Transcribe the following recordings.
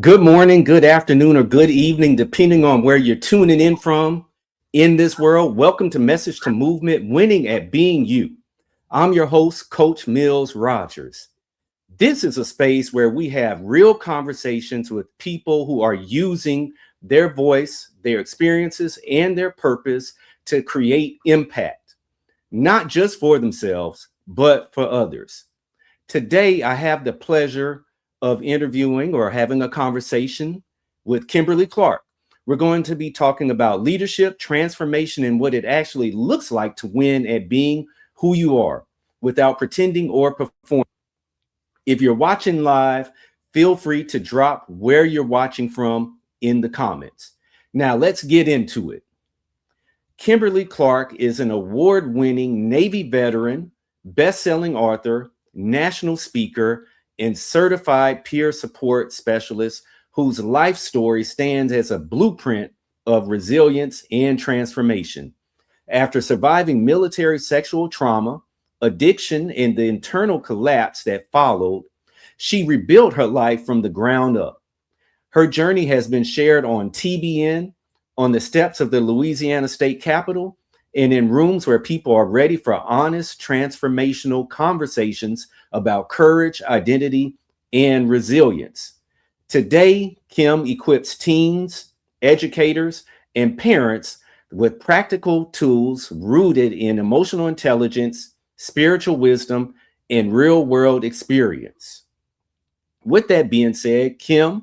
Good morning, good afternoon, or good evening, depending on where you're tuning in from in this world. Welcome to Message to Movement, Winning at Being You. I'm your host, Coach Mills Rogers. This is a space where we have real conversations with people who are using their voice, their experiences, and their purpose to create impact, not just for themselves, but for others. Today, I have the pleasure of interviewing or having a conversation with Kimberly Clark. We're going to be talking about leadership, transformation, and what it actually looks like to win at being who you are without pretending or performing. If you're watching live, feel free to drop where you're watching from in the comments. Now, let's get into it. Kimberly Clark is an award-winning Navy veteran, best-selling author, national speaker, and certified peer support specialist whose life story stands as a blueprint of resilience and transformation. After surviving military sexual trauma, addiction, and the internal collapse that followed, she rebuilt her life from the ground up. Her journey has been shared on TBN, on the steps of the Louisiana State Capitol, and in rooms where people are ready for honest, transformational conversations about courage, identity, and resilience. Today, Kim equips teens, educators, and parents with practical tools rooted in emotional intelligence, spiritual wisdom, and real-world experience. With that being said, Kim,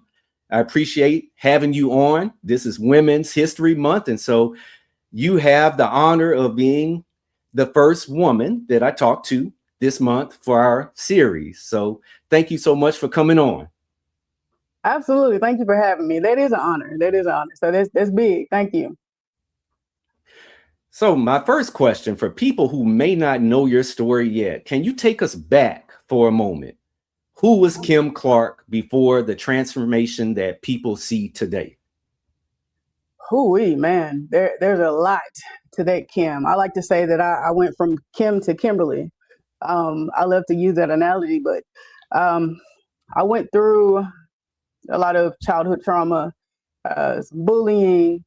I appreciate having you on. This is Women's History Month, and so you have the honor of being the first woman that I talked to this month for our series. So thank you so much for coming on. Absolutely. Thank you for having me. That is an honor. That is an honor. So that's big. Thank you. So my first question for people who may not know your story yet, can you take us back for a moment? Who was Kim Clark before the transformation that people see today? Hoo-wee, man, there's a lot to that Kim. I like to say that I went from Kim to Kimberly. I love to use that analogy, but I went through a lot of childhood trauma, bullying,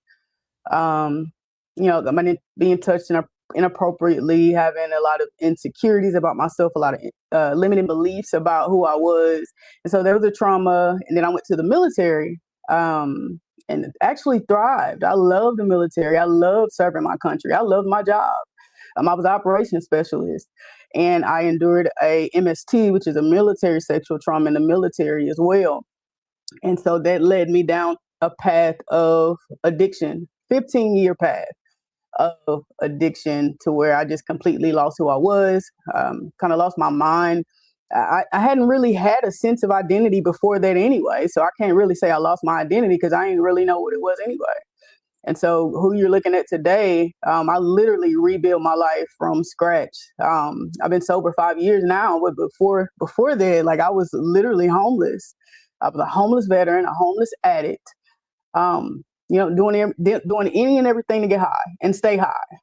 being touched inappropriately, having a lot of insecurities about myself, a lot of limiting beliefs about who I was. And so there was a trauma. And then I went to the military and actually thrived. I love the military. I love serving my country. I love my job. I was an operations specialist, and I endured a MST, which is a military sexual trauma in the military as well. And so that led me down a path of addiction, 15-year path of addiction, to where I just completely lost who I was, kind of lost my mind. I hadn't really had a sense of identity before that anyway, so I can't really say I lost my identity because I didn't really know what it was anyway. And so who you're looking at today, I literally rebuilt my life from scratch. I've been sober 5 years now, but before that, like, I was literally homeless. I was a homeless veteran, a homeless addict, doing any and everything to get high and stay high.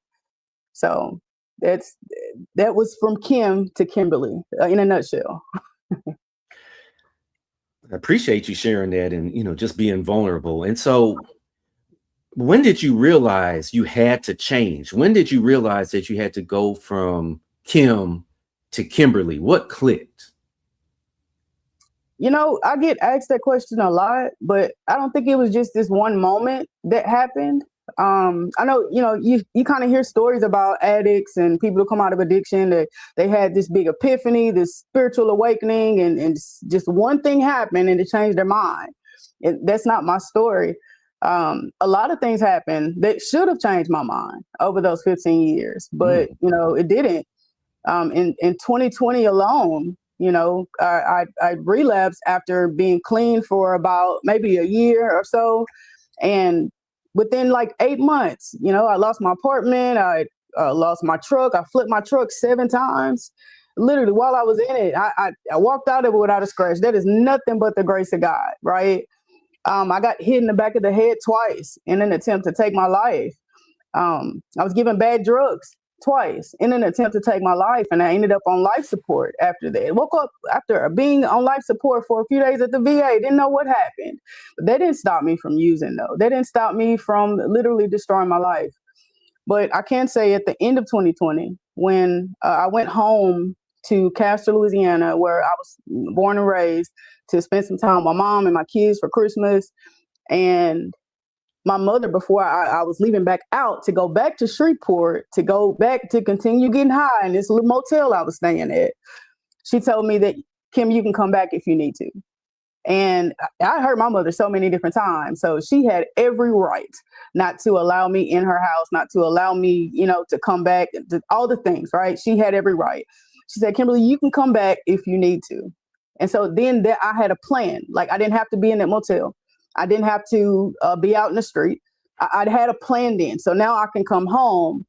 So that was from Kim to Kimberly in a nutshell. I appreciate you sharing that and, just being vulnerable. And so when did you realize you had to change? When did you realize that you had to go from Kim to Kimberly? What clicked? I get asked that question a lot, but I don't think it was just this one moment that happened. I know, you kind of hear stories about addicts and people who come out of addiction, that they had this big epiphany, this spiritual awakening, and just one thing happened and it changed their mind. That's not my story. A lot of things happened that should have changed my mind over those 15 years, but, it didn't. In 2020 alone, I relapsed after being clean for about maybe a year or so. And within like 8 months, I lost my apartment. I lost my truck. I flipped my truck 7 times. Literally, while I was in it, I walked out of it without a scratch. That is nothing but the grace of God, right? I got hit in the back of the head twice in an attempt to take my life. I was given bad drugs twice in an attempt to take my life. And I ended up on life support after that. Woke up after being on life support for a few days at the VA. Didn't know what happened. But that didn't stop me from using, though. That didn't stop me from literally destroying my life. But I can say at the end of 2020, when I went home to Castor, Louisiana, where I was born and raised, to spend some time with my mom and my kids for Christmas. And my mother, before I was leaving back out to go back to Shreveport, to go back to continue getting high in this little motel I was staying at, she told me that, Kim, you can come back if you need to. And I heard my mother so many different times. So she had every right not to allow me in her house, not to allow me, to come back, to all the things, right? She had every right. She said, Kimberly, you can come back if you need to. And so then I had a plan. Like, I didn't have to be in that motel. I didn't have to be out in the street. I'd had a plan then. So now I can come home.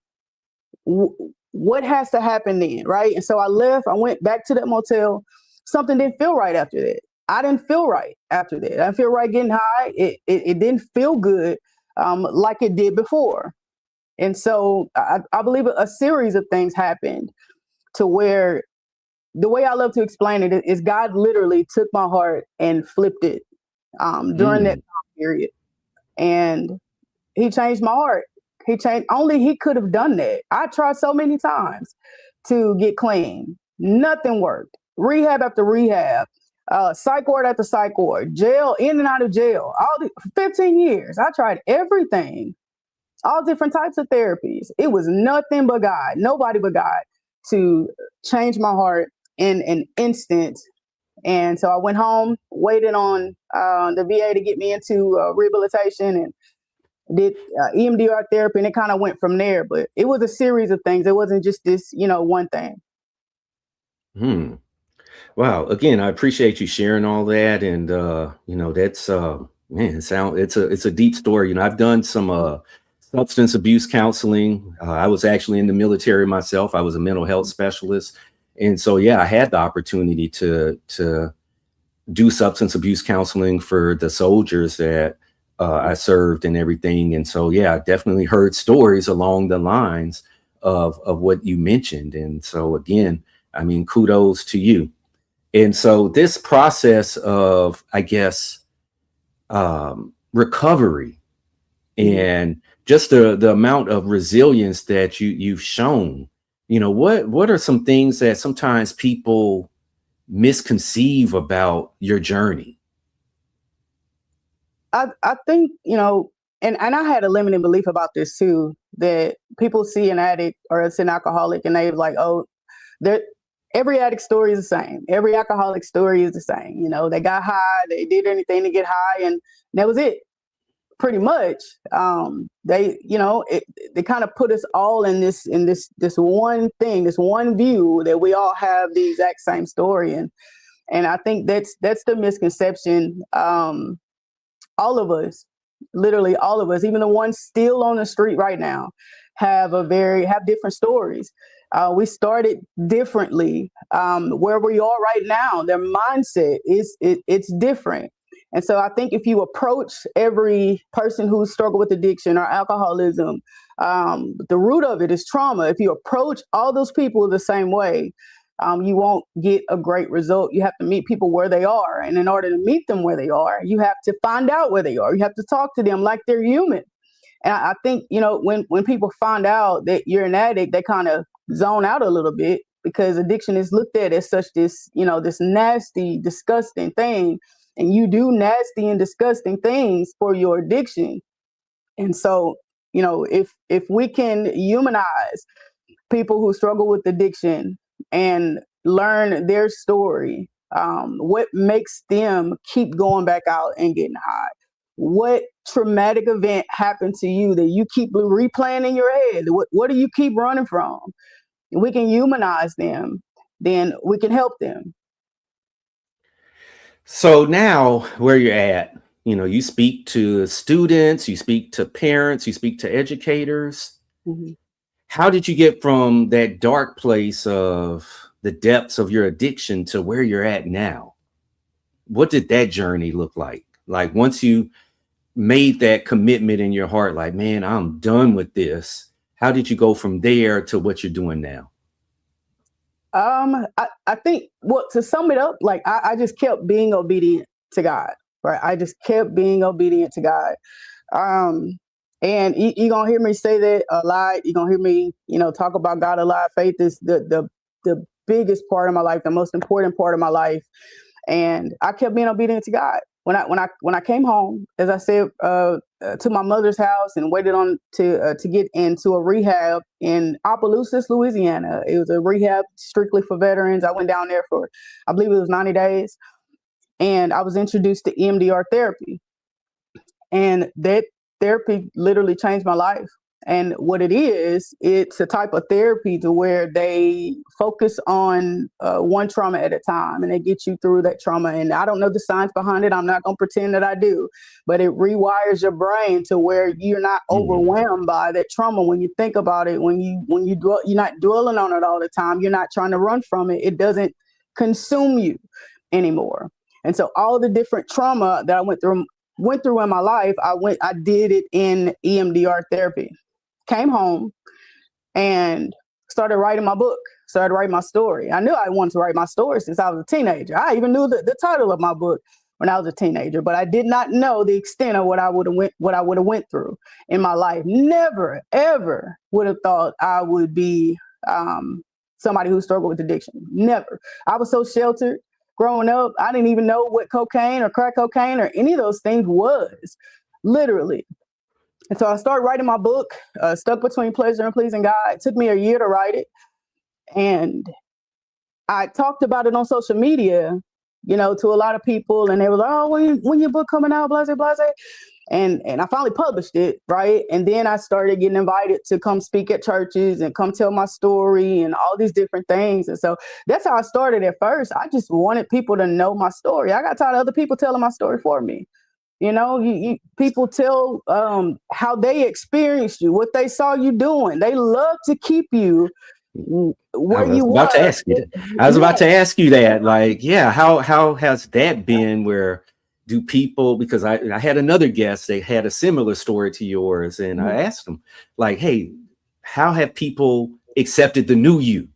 What has to happen then, right? And so I left. I went back to that motel. Something didn't feel right after that. I didn't feel right after that. I didn't feel right getting high. It didn't feel good like it did before. And so I believe a series of things happened to where, the way I love to explain it is God literally took my heart and flipped it during that time period. And he changed my heart. Only he could have done that. I tried so many times to get clean. Nothing worked. Rehab after rehab, psych ward after psych ward, jail, in and out of jail, 15 years. I tried everything, all different types of therapies. It was nothing but God, nobody but God, to change my heart in an instant. And so I went home, waited on the VA to get me into rehabilitation, and did EMDR therapy, and it kind of went from there. But it was a series of things. It wasn't just this, one thing. Wow. Again, I appreciate you sharing all that. And, that's, man, it's a deep story. I've done some substance abuse counseling. I was actually in the military myself. I was a mental health specialist. And so, yeah, I had the opportunity to do substance abuse counseling for the soldiers that I served and everything. And so, yeah, I definitely heard stories along the lines of what you mentioned. And so, again, I mean, kudos to you. And so this process of, I guess, recovery and just the amount of resilience that you've shown, what are some things that sometimes people misconceive about your journey? I think, and I had a limiting belief about this too, that people see an addict or it's an alcoholic and they're like, oh, every addict story is the same. Every alcoholic story is the same. They got high, they did anything to get high, and that was it. Pretty much. They kind of put us all in this one thing, this one view, that we all have the exact same story. And I think that's the misconception. All of us, literally all of us, even the ones still on the street right now, have different stories. We started differently. Where we are right now, their mindset it's different. And so I think if you approach every person who's struggled with addiction or alcoholism, the root of it is trauma. If you approach all those people the same way, you won't get a great result. You have to meet people where they are. And in order to meet them where they are, you have to find out where they are. You have to talk to them like they're human. And I think, when people find out that you're an addict, they kind of zone out a little bit, because addiction is looked at as such this nasty, disgusting thing. And you do nasty and disgusting things for your addiction. And so, if we can humanize people who struggle with addiction and learn their story, what makes them keep going back out and getting high? What traumatic event happened to you that you keep replaying in your head? What do you keep running from? We can humanize them, then we can help them. So now where you're at, you speak to students, you speak to parents, you speak to educators. Mm-hmm. How did you get from that dark place of the depths of your addiction to where you're at now? What did that journey look like? Like, once you made that commitment in your heart, like, man, I'm done with this. how did you go from there to what you're doing now? I think, well, to sum it up, like I just kept being obedient to God, right? I just kept being obedient to God. And you're gonna hear me say that a lot. You're gonna hear me, talk about God a lot. Faith is the biggest part of my life, the most important part of my life. And I kept being obedient to God. When I came home, as I said, to my mother's house and waited on to get into a rehab in Opelousas, Louisiana. It was a rehab strictly for veterans. I went down there for, I believe it was 90 days, and I was introduced to EMDR therapy, and that therapy literally changed my life. And what it is, it's a type of therapy to where they focus on one trauma at a time, and they get you through that trauma. And I don't know the science behind it. I'm not going to pretend that I do, but it rewires your brain to where you're not overwhelmed by that trauma. When you think about it, you're not dwelling on it all the time. You're not trying to run from it. It doesn't consume you anymore. And so all the different trauma that I went through in my life, I did it in EMDR therapy. Came home and started writing my book, started writing my story. I knew I wanted to write my story since I was a teenager. I even knew the title of my book when I was a teenager, but I did not know the extent of what I would have went through in my life. Never, ever would have thought I would be somebody who struggled with addiction. Never. I was so sheltered growing up. I didn't even know what cocaine or crack cocaine or any of those things was, literally. And so I started writing my book, Stuck Between Pleasure and Pleasing God. It took me a year to write it. And I talked about it on social media, to a lot of people. And they were like, oh, when your book coming out, blase, blase. And I finally published it, right? And then I started getting invited to come speak at churches and come tell my story and all these different things. And so that's how I started at first. I just wanted people to know my story. I got tired of other people telling my story for me. People tell how they experienced you, what they saw you doing. They love to keep you where you were. I was about to ask you that. Like, yeah, how has that been? Where do people, because I had another guest, they had a similar story to yours, and I asked them, like, hey, how have people accepted the new you?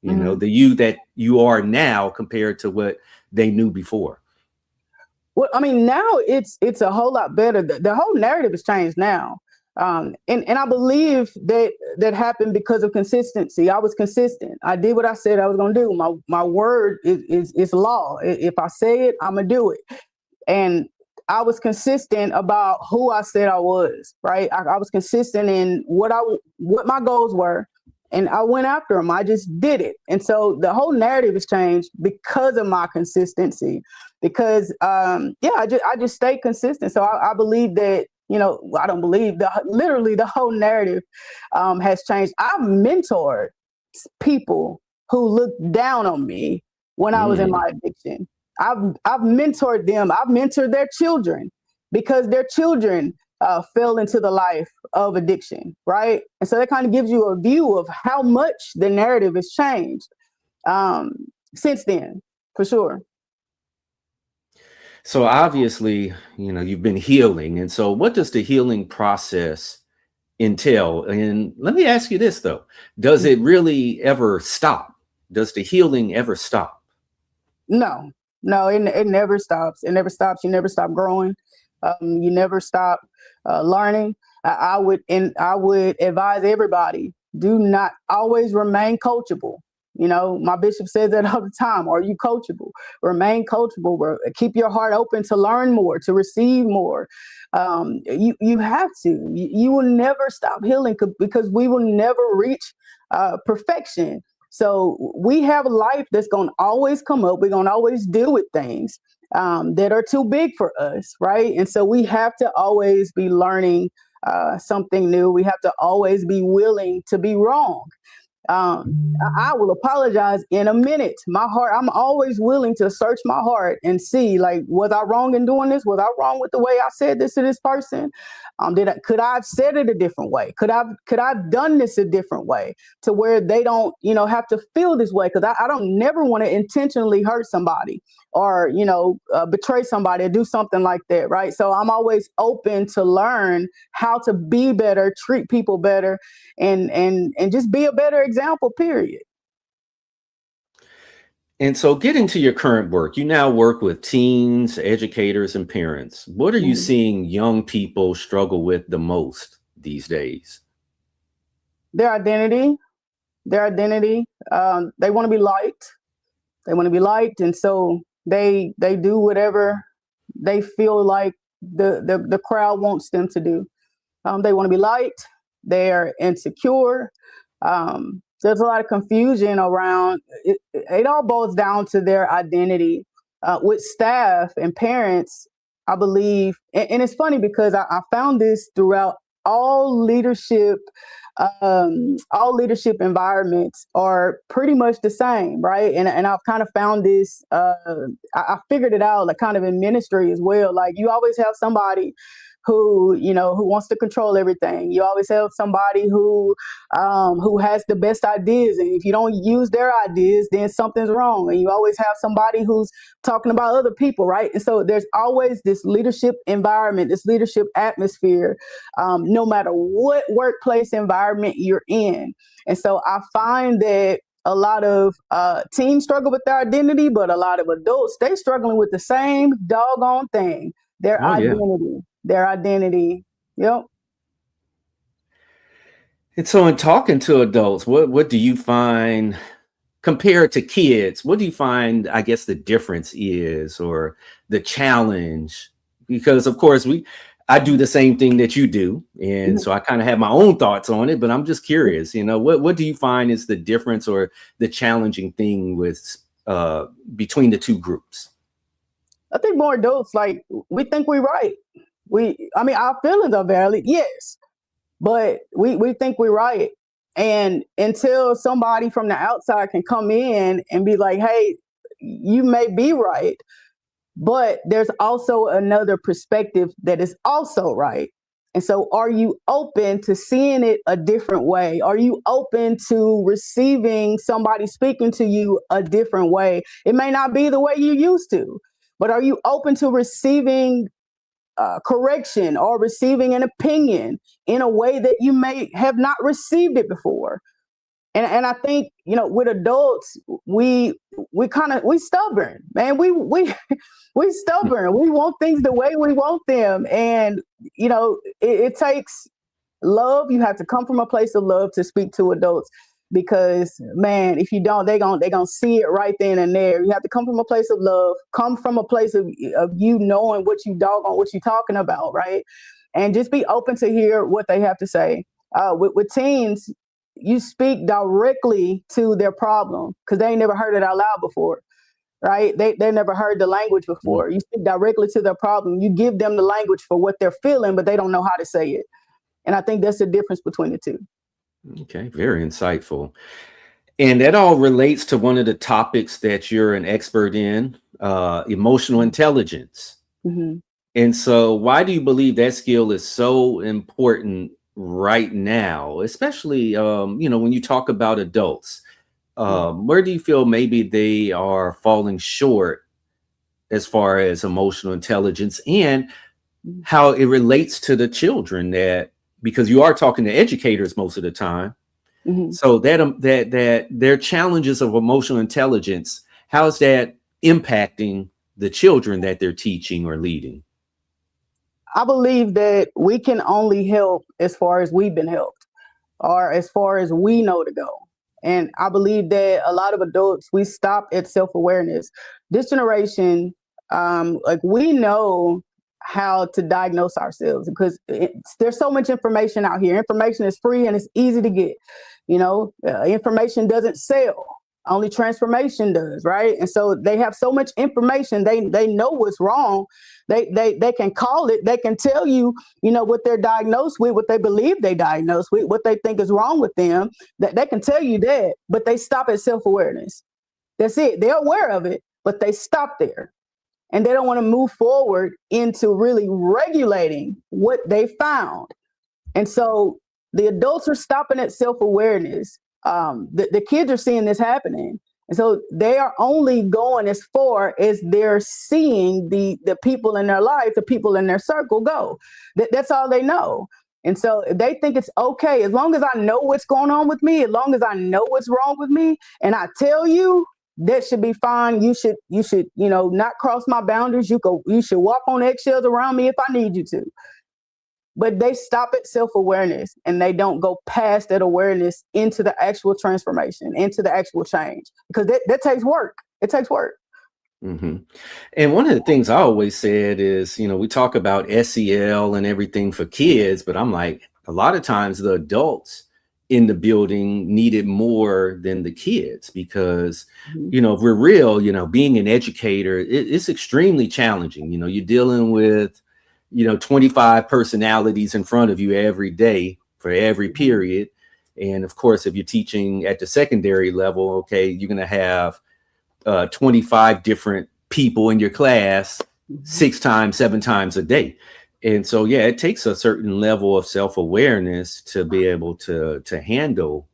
The you that you are now compared to what they knew before? Well, I mean, now it's a whole lot better. The whole narrative has changed now. And I believe that happened because of consistency. I was consistent. I did what I said I was going to do. My word is law. If I say it, I'm going to do it. And I was consistent about who I said I was, right? I was consistent in what my goals were. And I went after them. I just did it. And so the whole narrative has changed because of my consistency. Because, I just stayed consistent. So I believe that, I don't believe literally the whole narrative has changed. I've mentored people who looked down on me when I was in my addiction. I've mentored them. I've mentored their children because their children fell into the life of addiction, right? And so that kind of gives you a view of how much the narrative has changed since then, for sure. So obviously, you've been healing. And so what does the healing process entail? And let me ask you this, though. Does it really ever stop? Does the healing ever stop? No, it never stops. It never stops. You never stop growing. You never stop learning. I would advise everybody, do not always remain coachable. My bishop says that all the time. Are you coachable? Remain coachable. Keep your heart open to learn more, to receive more. You have to. You will never stop healing because we will never reach perfection. So we have a life that's going to always come up. We're going to always deal with things that are too big for us, right? And so we have to always be learning something new. We have to always be willing to be wrong. I will apologize in a minute. My heart, I'm always willing to search my heart and see, like, was I wrong in doing this? Was I wrong with the way I said this to this person? Could I have said it a different way? Could I have done this a different way to where they don't, have to feel this way? Because I don't never want to intentionally hurt somebody or, betray somebody or do something like that. Right. So I'm always open to learn how to be better, treat people better, and just be a better example, period. And so getting to your current work, you now work with teens, educators, and parents. What are you Mhm. seeing young people struggle with the most these days? Their identity, their identity. They want to be liked. They want to be liked, and so they do whatever they feel like the crowd wants them to do. They want to be liked. They're insecure. There's a lot of confusion around it. It all boils down to their identity. With staff and parents, I believe, and it's funny because I found this throughout all leadership. All leadership environments are pretty much the same, right? And I've kind of found this. I figured it out, like kind of in ministry as well. Like you always have somebody who wants to control everything. You always have somebody who has the best ideas, and if you don't use their ideas, then something's wrong. And you always have somebody who's talking about other people, right? And so there's always this leadership environment, this leadership atmosphere, no matter what workplace environment you're in. And so I find that a lot of teens struggle with their identity, but a lot of adults, they struggling with the same doggone thing, their Oh, yeah. identity, their identity. Yep. And so in talking to adults, what do you find compared to kids? What do you find, I guess, the difference is or the challenge? Because of course I do the same thing that you do. And Mhm. so I kind of have my own thoughts on it, but I'm just curious, what do you find is the difference or the challenging thing with between the two groups? I think more adults, like, we think we're right. I mean, our feelings are valid, yes, but we think we're right. And until somebody from the outside can come in and be like, hey, you may be right, but there's also another perspective that is also right. And so are you open to seeing it a different way? Are you open to receiving somebody speaking to you a different way? It may not be the way you used to, but are you open to receiving correction or receiving an opinion in a way that you may have not received it before? And I think, with adults, we stubborn, man. We stubborn. We want things the way we want them, and it takes love. You have to come from a place of love to speak to adults, because man, if you don't, they gonna see it right then and there. You have to come from a place of love, come from a place of you knowing what you talking about, right? And just be open to hear what they have to say. With teens, you speak directly to their problem because they ain't never heard it out loud before, right? They never heard the language Mm. before. You speak directly to their problem. You give them the language for what they're feeling, but they don't know how to say it. And I think that's the difference between the two. Okay, very insightful. And that all relates to one of the topics that you're an expert in, emotional intelligence. Mhm. And so, why do you believe that skill is so important right now, especially when you talk about adults? Yeah. Where do you feel maybe they are falling short as far as emotional intelligence and Mhm. how it relates to the children that because you are talking to educators most of the time, Mhm. so that their challenges of emotional intelligence, how's that impacting the children that they're teaching or leading? I believe that we can only help as far as we've been helped or as far as we know to go. And I believe that a lot of adults, we stop at self awareness. This generation, like, we know how to diagnose ourselves because there's so much information out here. Information is free and it's easy to get. Information doesn't sell. Only transformation does, right? And so they have so much information. They know what's wrong. They can call it. They can tell you, what they're diagnosed with, what they believe they diagnosed with, what they think is wrong with them. That they can tell you that, but they stop at self-awareness. That's it. They're aware of it, but they stop there. And they don't want to move forward into really regulating what they found. And so the adults are stopping at self-awareness. The kids are seeing this happening. And so they are only going as far as they're seeing the people in their life, the people in their circle go. That's all they know. And so they think it's okay. As long as I know what's going on with me, as long as I know what's wrong with me, and I tell you, that should be fine. You should, not cross my boundaries. You should walk on eggshells around me if I need you to. But they stop at self-awareness and they don't go past that awareness into the actual transformation, into the actual change, because that takes work. It takes work. Mm-hmm. And one of the things I always said is, we talk about SEL and everything for kids, but I'm like, a lot of times the adults in the building need it more than the kids, because, if we're real, being an educator, it's extremely challenging. You're dealing with, 25 personalities in front of you every day for every period. And of course, if you're teaching at the secondary level, okay, you're going to have 25 different people in your class 6 times, 7 times a day. And so, yeah, it takes a certain level of self-awareness to be able to handle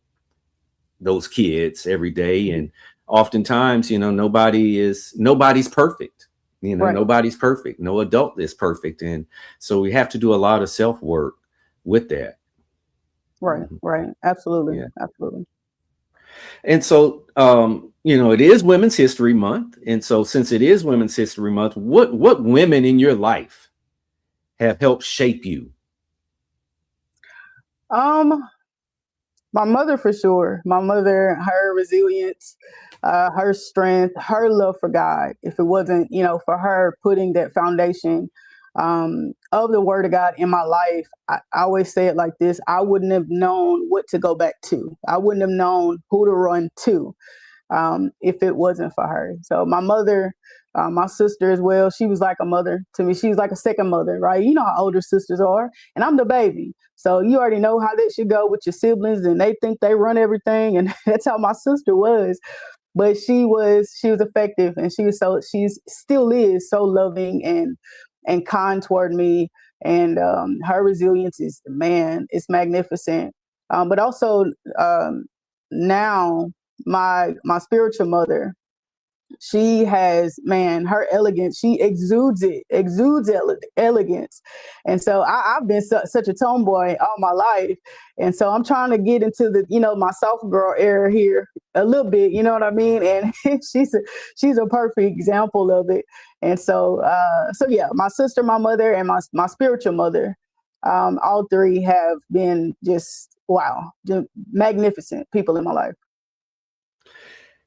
those kids every day. And oftentimes, nobody's perfect. Right. Nobody's perfect. No adult is perfect. And so we have to do a lot of self-work with that. Right. Right. Absolutely. Yeah. Absolutely. And so, it is Women's History Month. And so since it is Women's History Month, what women in your life have helped shape you? My mother, for sure. My mother, her resilience, her strength, her love for God. If it wasn't, for her putting that foundation of the Word of God in my life, I always say it like this: I wouldn't have known what to go back to. I wouldn't have known who to run to if it wasn't for her. So my mother, my sister as well, she was like a mother to me. She was like a second mother, right? You know how older sisters are, and I'm the baby. So you already know how that should go with your siblings, and they think they run everything. And that's how my sister was. But she was effective, and she's still is so loving and kind toward me. And her resilience is, man, it's magnificent. But also now my spiritual mother, she has, man, her elegance, she exudes elegance. And so I've been such a tomboy all my life. And so I'm trying to get into the, my soft girl era here a little bit, you know what I mean? And she's a perfect example of it. And so yeah, my sister, my mother, and my spiritual mother, all three have been just, wow, just magnificent people in my life.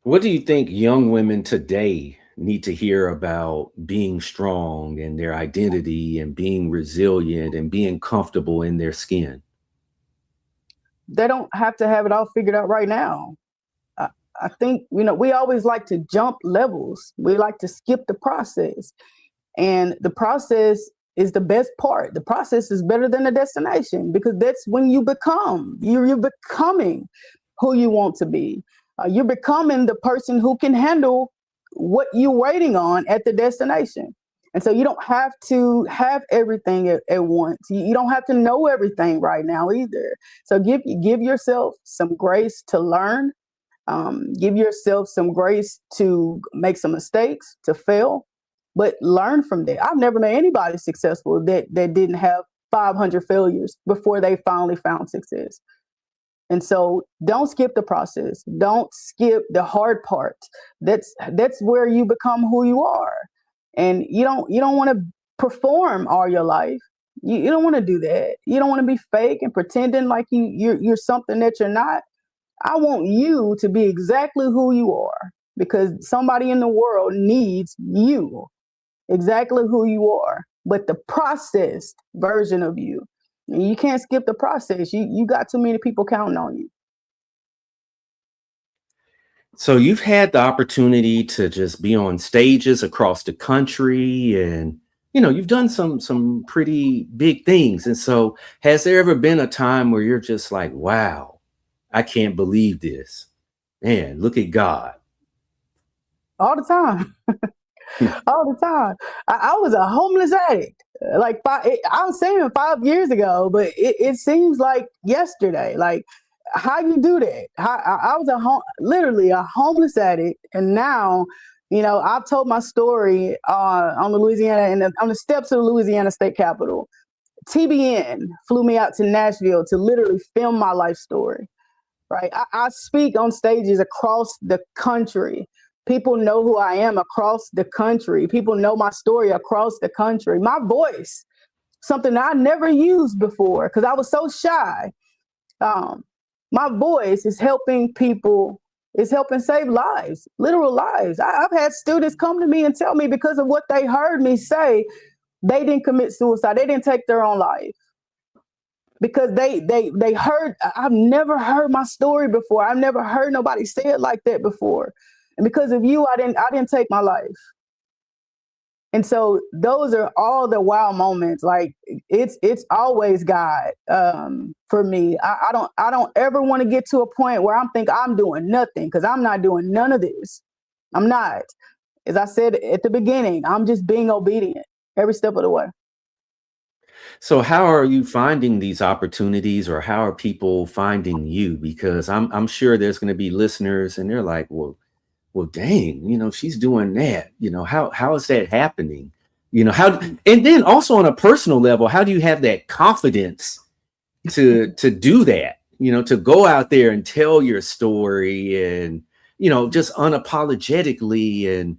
What do you think young women today need to hear about being strong and their identity and being resilient and being comfortable in their skin? They don't have to have it all figured out right now. I think, we always like to jump levels. We like to skip the process. And the process is the best part. The process is better than the destination, because that's when you become. You're becoming who you want to be. You're becoming the person who can handle what you're waiting on at the destination. And so you don't have to have everything at once. You don't have to know everything right now either. So give yourself some grace to learn. Give yourself some grace to make some mistakes, to fail, but learn from that. I've never met anybody successful that didn't have 500 failures before they finally found success. And so don't skip the process. Don't skip the hard part. That's where you become who you are. And you don't want to perform all your life. You don't want to do that. You don't want to be fake and pretending like you're something that you're not. I want you to be exactly who you are, because somebody in the world needs you, exactly who you are, but the processed version of you. And you can't skip the process. You got too many people counting on you. So you've had the opportunity to just be on stages across the country and you've done some pretty big things. And so has there ever been a time where you're just like, wow, I can't believe this. Man, look at God. All the time. All the time. I was a homeless addict. I'm saying 5 years ago, but it seems like yesterday. Like, how you do that? I was literally a homeless addict, and now, I've told my story on the Louisiana and on the steps of the Louisiana State Capitol. TBN flew me out to Nashville to literally film my life story. Right? I speak on stages across the country. People know who I am across the country. People know my story across the country. My voice, something I never used before because I was so shy. My voice is helping people, is helping save lives, literal lives. I've had students come to me and tell me because of what they heard me say, they didn't commit suicide. They didn't take their own life. Because they heard, I've never heard my story before. I've never heard nobody say it like that before. And because of you, I didn't take my life. And so those are all the wow moments. Like it's always God for me. I don't ever want to get to a point where I'm think I'm doing nothing because I'm not doing none of this. I'm not. As I said at the beginning, I'm just being obedient every step of the way. So how are you finding these opportunities or how are people finding you? Because I'm sure there's going to be listeners and they're like, well, dang, she's doing that. How is that happening? And then also on a personal level, how do you have that confidence to do that? To go out there and tell your story and, just unapologetically, and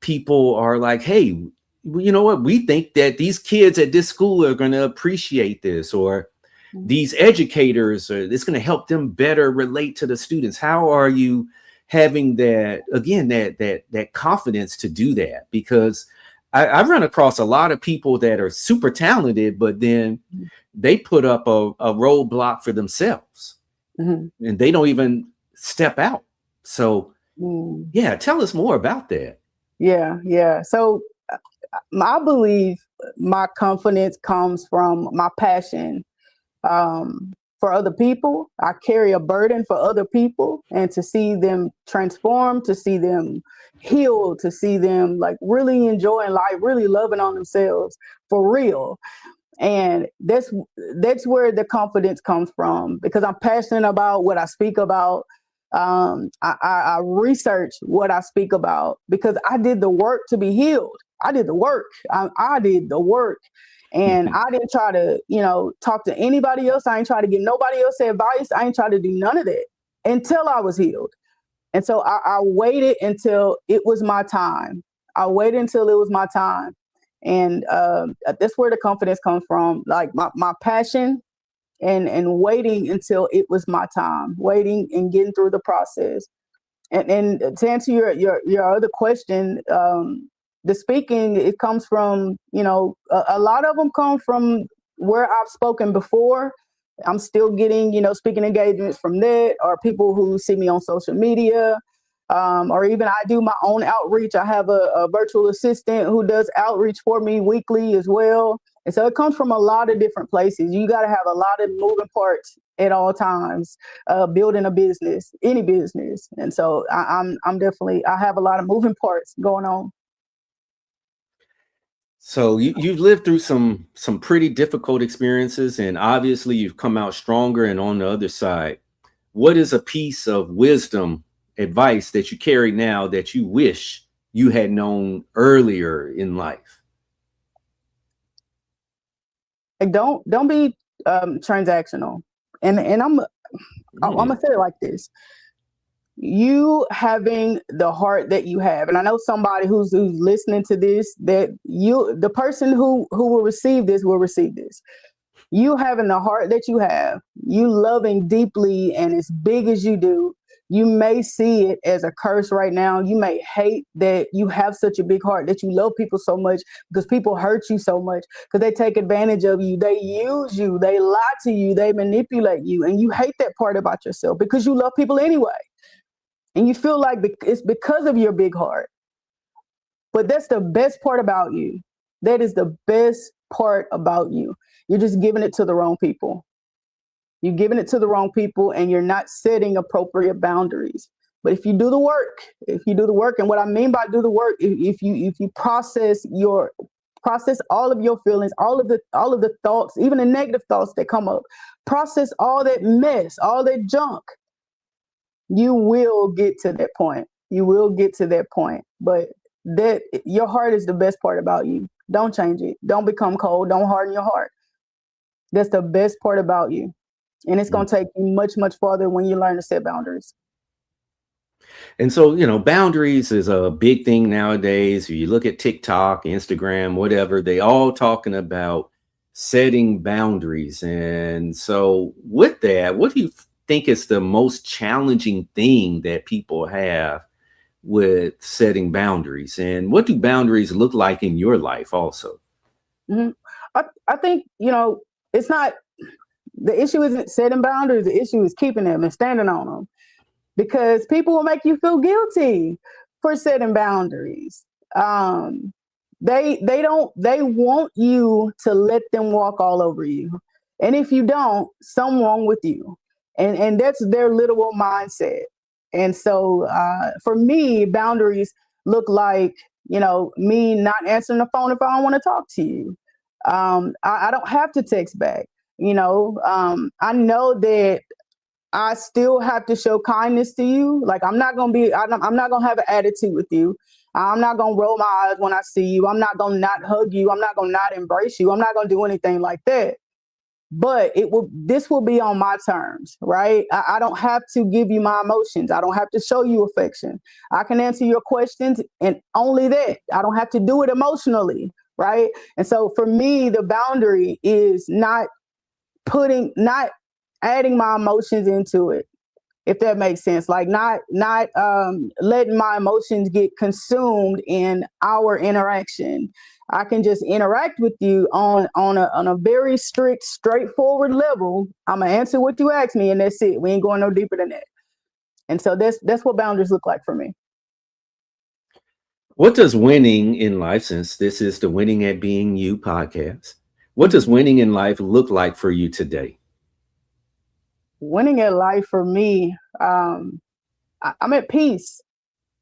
people are like, hey, you know what? We think that these kids at this school are going to appreciate this, or these educators, or it's going to help them better relate to the students. How are you having that, again, that confidence to do that? Because I've run across a lot of people that are super talented, but then they put up a roadblock for themselves and they don't even step out. So yeah, tell us more about that. Yeah. So I believe my confidence comes from my passion for other people. I carry a burden for other people, and to see them transform, to see them heal, to see them like really enjoying life, really loving on themselves for real. And that's where the confidence comes from, because I'm passionate about what I speak about. I research what I speak about because I did the work to be healed. I did the work. I did the work. And I didn't try to, talk to anybody else. I ain't try to get nobody else advice. I ain't try to do none of that until I was healed. And so I waited until it was my time. And that's where the confidence comes from. Like my passion and waiting until it was my time, waiting and getting through the process. And to answer your other question, the speaking, it comes from, a lot of them come from where I've spoken before. I'm still getting, speaking engagements from that, or people who see me on social media, or even I do my own outreach. I have a virtual assistant who does outreach for me weekly as well. And so it comes from a lot of different places. You got to have a lot of moving parts at all times, building a business, any business. And so I'm definitely, I have a lot of moving parts going on. So you've lived through some pretty difficult experiences, and obviously you've come out stronger and on the other side. What is a piece of wisdom, advice that you carry now that you wish you had known earlier in life? Like, don't be transactional. And I'm gonna say it like this. You having the heart that you have, and I know somebody who's listening to this, that the person who will receive this will receive this. You having the heart that you have, you loving deeply and as big as you do, you may see it as a curse right now. You may hate that you have such a big heart, that you love people so much because people hurt you so much, because they take advantage of you. They use you. They lie to you. They manipulate you. And you hate that part about yourself because you love people anyway. And you feel like it's because of your big heart. But that's the best part about you. That is the best part about you. You're just giving it to the wrong people. You're giving it to the wrong people, and you're not setting appropriate boundaries. But if you do the work, and what I mean by do the work, if you process all of your feelings, all of the thoughts, even the negative thoughts that come up, process all that mess, all that junk, you will get to that point. You will get to that point. But that your heart is the best part about you. Don't change it. Don't become cold. Don't harden your heart. That's the best part about you. And it's going to take you much, much farther when you learn to set boundaries. And so, boundaries is a big thing nowadays. You look at TikTok, Instagram, whatever, they all talking about setting boundaries. And so with that, what do you think is the most challenging thing that people have with setting boundaries? And what do boundaries look like in your life also? Mm-hmm. I think, it's not, the issue isn't setting boundaries. The issue is keeping them and standing on them, because people will make you feel guilty for setting boundaries. They want you to let them walk all over you. And if you don't, something wrong with you. And that's their literal mindset. And so for me, boundaries look like, me not answering the phone if I don't want to talk to you. I don't have to text back. I know that I still have to show kindness to you. Like, I'm not going to have an attitude with you. I'm not going to roll my eyes when I see you. I'm not going to not hug you. I'm not going to not embrace you. I'm not going to do anything like that. But this will be on my terms, right? I don't have to give you my emotions. I don't have to show you affection. I can answer your questions, and only that. I don't have to do it emotionally, right? And so for me, the boundary is not adding my emotions into it, if that makes sense. Like not letting my emotions get consumed in our interaction. I can just interact with you on a very strict, straightforward level. I'm gonna answer what you ask me, and that's it. We ain't going no deeper than that. And so that's what boundaries look like for me. What does winning in life, since this is the Winning at Being You podcast, what does winning in life look like for you today? Winning at life for me, I'm at peace.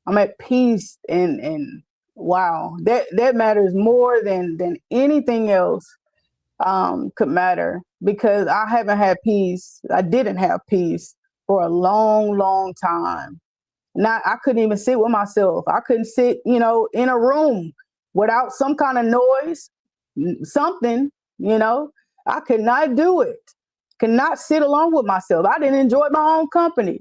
I'm at peace, and wow, that matters more than anything else could matter, because I haven't had peace. I didn't have peace for a long, long time. I couldn't even sit with myself. I couldn't sit, in a room without some kind of noise, something, I could not do it. Could not sit alone with myself. I didn't enjoy my own company.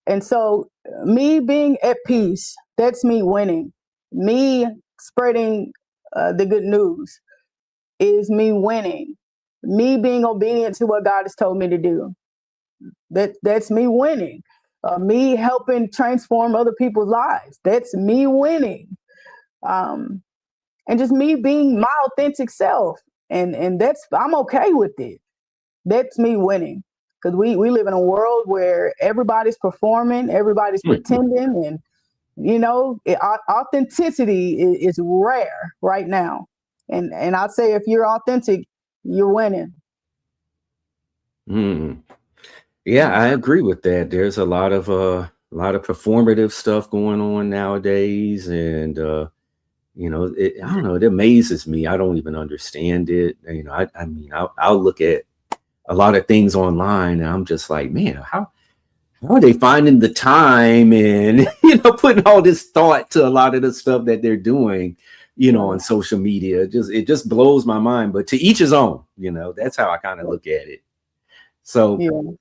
And so me being at peace, that's me winning. Me spreading the good news is me winning. Me being obedient to what God has told me to do. That's me winning. Me helping transform other people's lives. That's me winning. And just me being my authentic self. And I'm okay with it. That's me winning. Because we live in a world where everybody's performing, everybody's pretending, and authenticity is rare right now. And I'd say if you're authentic, you're winning. Yeah, I agree with that. There's a lot of performative stuff going on nowadays, and I don't know, it amazes me. I don't even understand it. I mean, I'll look at a lot of things online, and I'm just like, man, how are they finding the time and putting all this thought to a lot of the stuff that they're doing, on social media? It just blows my mind. But to each his own. That's how I kind of look at it. So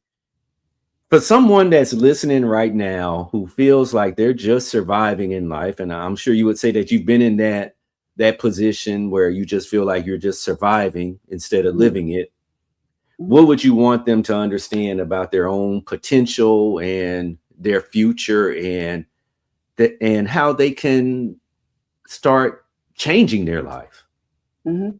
for someone that's listening right now who feels like they're just surviving in life, and I'm sure you would say that you've been in that position where you just feel like you're just surviving instead of living it, what would you want them to understand about their own potential and their future, and how they can start changing their life? Mm-hmm.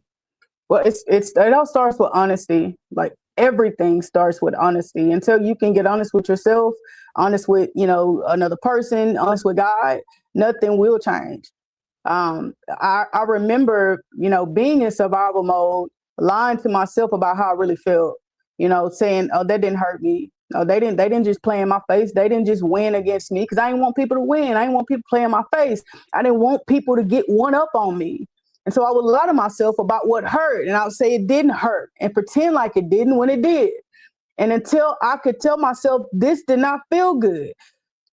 Well, it all starts with honesty. Like, everything starts with honesty. Until you can get honest with yourself, honest with, another person, honest with God, nothing will change. I remember, being in survival mode, lying to myself about how I really felt, saying, oh, that didn't hurt me. No, they didn't just play in my face. They didn't just win against me, because I didn't want people to win. I didn't want people to play in my face. I didn't want people to get one up on me. And so I would lie to myself about what hurt, and I would say it didn't hurt and pretend like it didn't when it did. And until I could tell myself this did not feel good,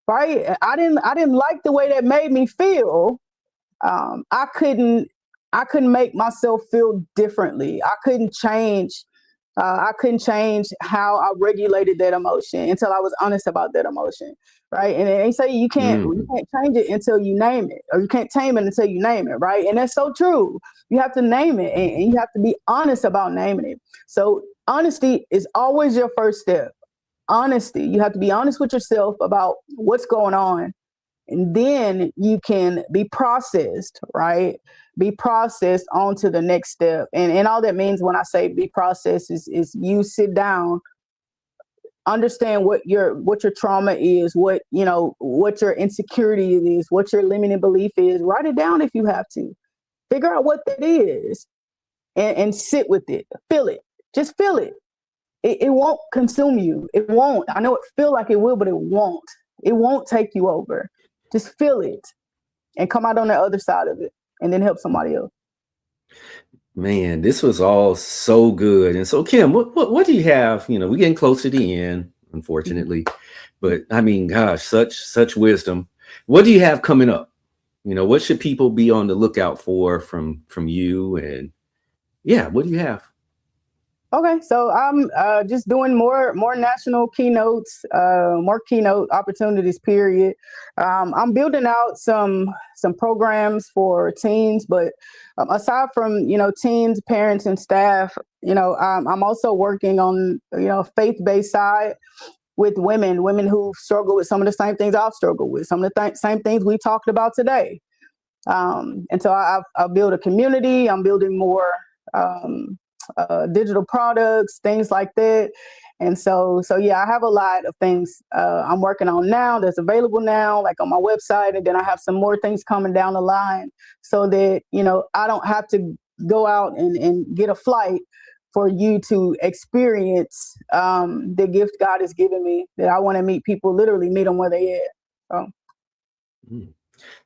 right? I didn't like the way that made me feel. I couldn't make myself feel differently. I couldn't change how I regulated that emotion until I was honest about that emotion, right? And they say you can't change it until you name it, or you can't tame it until you name it, right? And that's so true. You have to name it, and you have to be honest about naming it. So honesty is always your first step. Honesty. You have to be honest with yourself about what's going on. And then you can be processed, right? Be processed on to the next step. And all that means when I say be processed is you sit down, understand what your trauma is, what your insecurity is, what your limiting belief is. Write it down if you have to. Figure out what that is and sit with it. Feel it. Just feel it. It won't consume you. It won't. I know it feel like it will, but it won't. It won't take you over. Just feel it and come out on the other side of it, and then help somebody else. Man, this was all so good. And so, Kim, what do you have? We're getting close to the end, unfortunately, but I mean, gosh, such wisdom. What do you have coming up? What should people be on the lookout for from you? And yeah, what do you have? Okay, so I'm just doing more national keynotes, more keynote opportunities, period. I'm building out some programs for teens, but aside from, teens, parents, and staff, I'm also working on, faith-based side with women who struggle with some of the same things I've struggled with, some of the same things we talked about today. And so I've built a community. I'm building more digital products, things like that. And so yeah, I have a lot of things I'm working on now that's available now, like on my website. And then I have some more things coming down the line so that, I don't have to go out and get a flight for you to experience the gift God has given me, that I want to meet people, literally meet them where they at. So.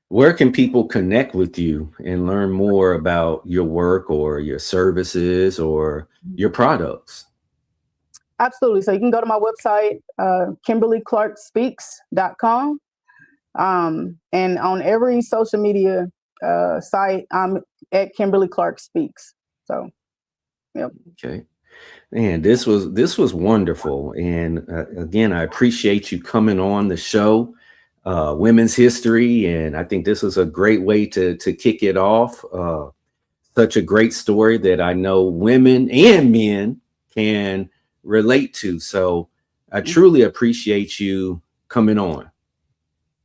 Where can people connect with you and learn more about your work or your services or your products? Absolutely. So you can go to my website, KimberlyClarkSpeaks.com. And on every social media site, I'm at Kimberly Clark Speaks. So, yep. Okay. Man, this was wonderful. And again, I appreciate you coming on the show. Women's history, and I think this is a great way to kick it off. Such a great story that I know women and men can relate to. So I truly appreciate you coming on.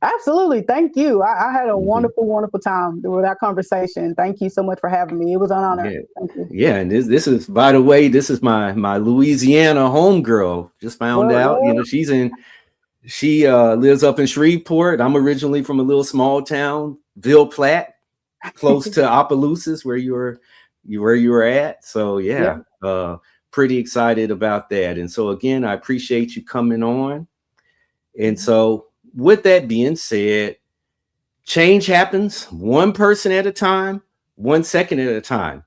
Absolutely. Thank you. I had a wonderful time with our conversation. Thank you so much for having me. It was an honor. Yeah. Thank you. Yeah. And this is, by the way, this is my Louisiana homegirl. Just found out, she lives up in Shreveport. I'm originally from a little small town, Ville Platte, close to Opelousas, where you were at. So yeah. Pretty excited about that. And so again, I appreciate you coming on. And so with that being said, change happens one person at a time, 1 second at a time.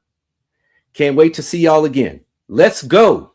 Can't wait to see y'all again. Let's go.